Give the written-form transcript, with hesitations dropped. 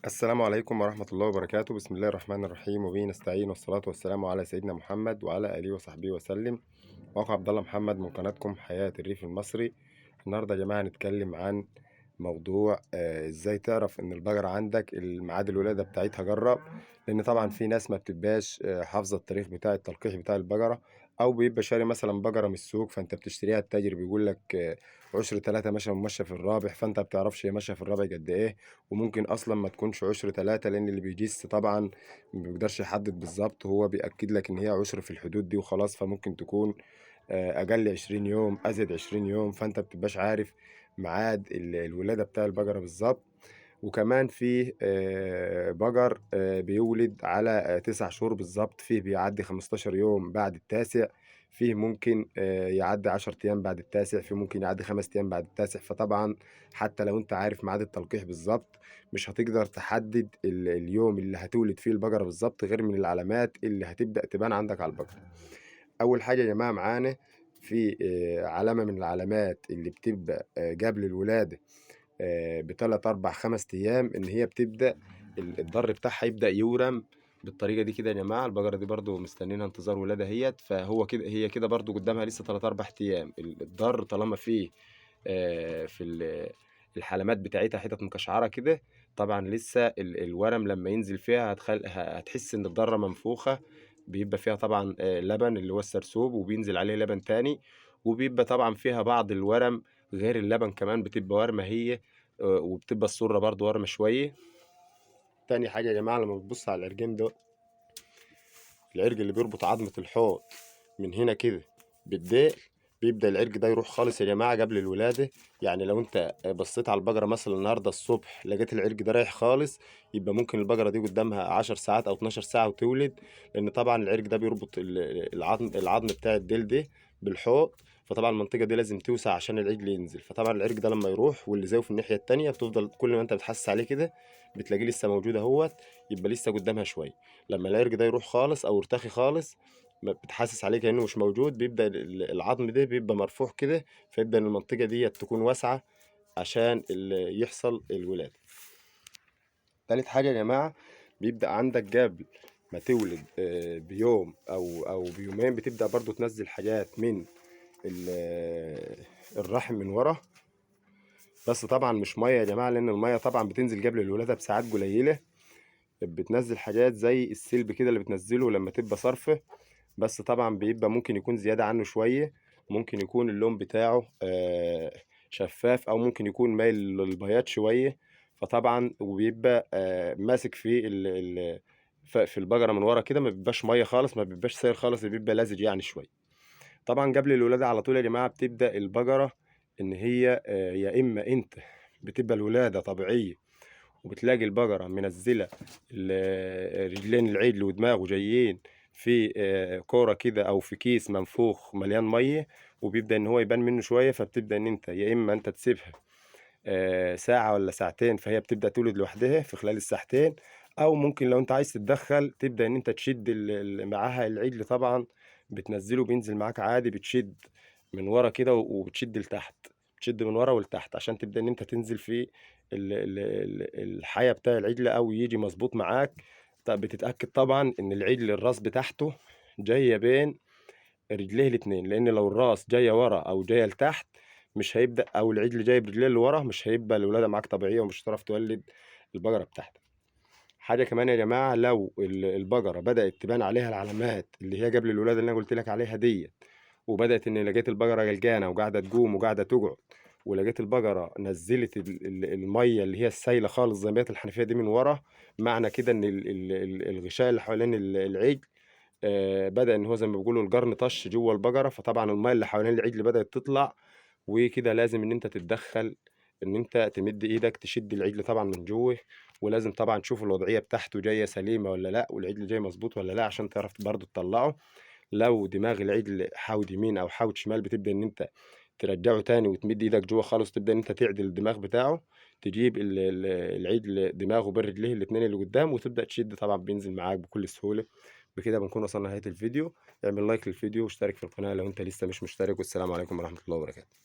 السلام عليكم ورحمة الله وبركاته. بسم الله الرحمن الرحيم وبه نستعين والصلاة والسلام على سيدنا محمد وعلى آله وصحبه وسلم. موقع عبد الله محمد من قناتكم حياة الريف المصري. النهاردة يا جماعة هنتكلم عن موضوع ازاي تعرف ان البقرة عندك الميعاد الولادة بتاعتها جرب. لان طبعا في ناس ما بتبقاش حافظة التاريخ بتاع التلقيح بتاع البقرة، او بيبقى شاري مثلا بقرة من السوق، فانت بتشتريها التاجر بيقول لك عشر ثلاثة ماشية في الرابح، فانت بتعرفش هي ماشية في الرابع قد ايه. وممكن اصلا ما تكونش عشر ثلاثة، لان اللي بيجيس طبعا ما بيقدرش يحدد بالظبط، هو بيأكد لك ان هي عشر في الحدود دي وخلاص. فممكن تكون اقل 20 يوم ازيد 20 يوم، فانت بتبقاش عارف ميعاد الولاده بتاع البقره بالظبط. وكمان في بقر بيولد على 9 شهور بالظبط، فيه بيعدي 15 يوم بعد التاسع، فيه ممكن يعدي 10 ايام بعد التاسع، فيه ممكن يعدي 5 ايام بعد التاسع. فطبعا حتى لو انت عارف ميعاد التلقيح بالظبط، مش هتقدر تحدد اليوم اللي هتولد فيه البقره بالظبط، غير من العلامات اللي هتبدأ تبان عندك على البقره. اول حاجه يا جماعه معانا في علامه من العلامات اللي بتبقى قبل الولاده بتلات اربع خمس ايام، ان هي بتبدا الضر بتاعها يبدا يورم بالطريقه دي كده. يا جماعه البقره دي برضو مستنينها انتظار ولاده هيت، فهو كده هي كده برضو قدامها لسه 3 4 ايام. الضر طالما فيه في الحلمات بتاعتها حتت مكشعره كده، طبعا لسه الورم لما ينزل فيها هتحس ان الضره منفوخه. بيبقى فيها طبعا لبن اللي هو السرسوب، وبينزل عليه لبن تاني، وبيبقى طبعا فيها بعض الورم غير اللبن كمان، بتبقى ورمه هي وبتبقى السره برضو ورمه شويه. تاني حاجه يا جماعه، لما بتبص على العرجين ده، العرج اللي بيربط عظمه الحوض من هنا كده بالديل، بيبدأ العرج ده يروح خالص يا جماعة قبل الولادة. يعني لو انت بصيت على البقرة مثلا النهاردة الصبح لقيت العرج ده رايح خالص، يبقى ممكن البقرة دي قدامها 10 ساعات أو 12 ساعة وتولد. لأن طبعا العرج ده بيربط العظم بتاع الديل ده بالحوض، فطبعا المنطقة دي لازم توسع عشان العجل ينزل. فطبعا العرج ده لما يروح واللي زيه في الناحية التانية، بتفضل كل ما انت بتحسس عليه كده بتلاقيه لسه موجود اهوت، يبقى لسه قدامها شوية. لما العرج ده يروح خالص أو يرتخي خالص، ما بتحسس عليه كأنه مش موجود، بيبدأ العظم ده بيبقى مرفوع كده، فيبدأ إن المنطقة دي تكون واسعة عشان يحصل الولادة. تالت حاجة يا جماعة، بيبدأ عندك قبل ما تولد بيوم أو بيومين، بتبدأ برضو تنزل حاجات من الرحم من ورا. بس طبعا مش مية يا جماعة، لأن المية طبعا بتنزل قبل الولادة بساعات قليلة. بتنزل حاجات زي السلب كده اللي بتنزله لما تبقى صرفة، بس طبعا بيبقى ممكن يكون زيادة عنه شوية. ممكن يكون اللون بتاعه شفاف، أو ممكن يكون مايل للبياض شوية. فطبعا وبيبقى ماسك في في البقرة من ورا كده، ما بيبقاش مية خالص، ما بيبقاش سائل خالص، بيبقى لزج يعني شوية. طبعا قبل الولادة على طول يا جماعة بتبدأ البقرة إن هي يا إما أنت بتبقى الولادة طبيعية، وبتلاقي البقرة منزلة رجلين العجل ودماغه جايين في كورة كده أو في كيس منفوخ مليان مية، وبيبدأ إن هو يبان منه شوية. فبتبدأ إن أنت يا إما أنت تسيبها ساعة ولا ساعتين، فهي بتبدأ تولد لوحدها في خلال الساعتين. أو ممكن لو أنت عايز تتدخل تبدأ إن أنت تشد معاها العجل. طبعا بتنزله بينزل معاك عادي، بتشد من ورا كده وبتشد لتحت، بتشد من ورا ولتحت عشان تبدأ إن أنت تنزل في الحياة بتاع العجل، أو يجي مظبوط معاك. طب بتتأكد طبعا إن العجل الراس بتاعته جاية بين رجليه الاتنين، لأن لو الراس جاية ورا أو جاية لتحت مش هيبدأ، أو العجل جاي برجليه لورا، مش هيبقى الولادة معاك طبيعية، ومش هتعرف تولد البقرة بتاعتك. حاجة كمان يا جماعة، لو البقرة بدأت تبان عليها العلامات اللي هي قبل الولادة اللي أنا قلت لك عليها ديت، وبدأت إن لقيت البقرة جلجانة وقاعدة تقوم وقاعدة تقعد، ولقيت البقرة نزلت المية اللي هي السايلة خالص زي مية الحنفية دي من ورا، معنى كده إن الغشاء اللي حوالين العجل بدأ إن هو زي ما بيقولوا الجرن طش جوه البقرة. فطبعا المية اللي حوالين العجل بدأت تطلع، وكده لازم إن أنت تتدخل، إن أنت تمد إيدك تشد العجل طبعا من جوه. ولازم طبعا تشوف الوضعية بتاعته جاية سليمة ولا لأ، والعجل جاي مظبوط ولا لأ، عشان تعرف برضه تطلعه. لو دماغ العجل حاود يمين أو حاود شمال، بتبدأ إن أنت ترجعه تاني وتمد إيدك جوه خالص، تبدأ إن أنت تعدل الدماغ بتاعه، تجيب العجل دماغه بين رجليه الاتنين اللي قدام، وتبدأ تشد. طبعا بينزل معاك بكل سهولة. بكده بنكون وصلنا لنهاية الفيديو. اعمل لايك للفيديو واشترك في القناة لو أنت لسه مش مشترك، والسلام عليكم ورحمة الله وبركاته.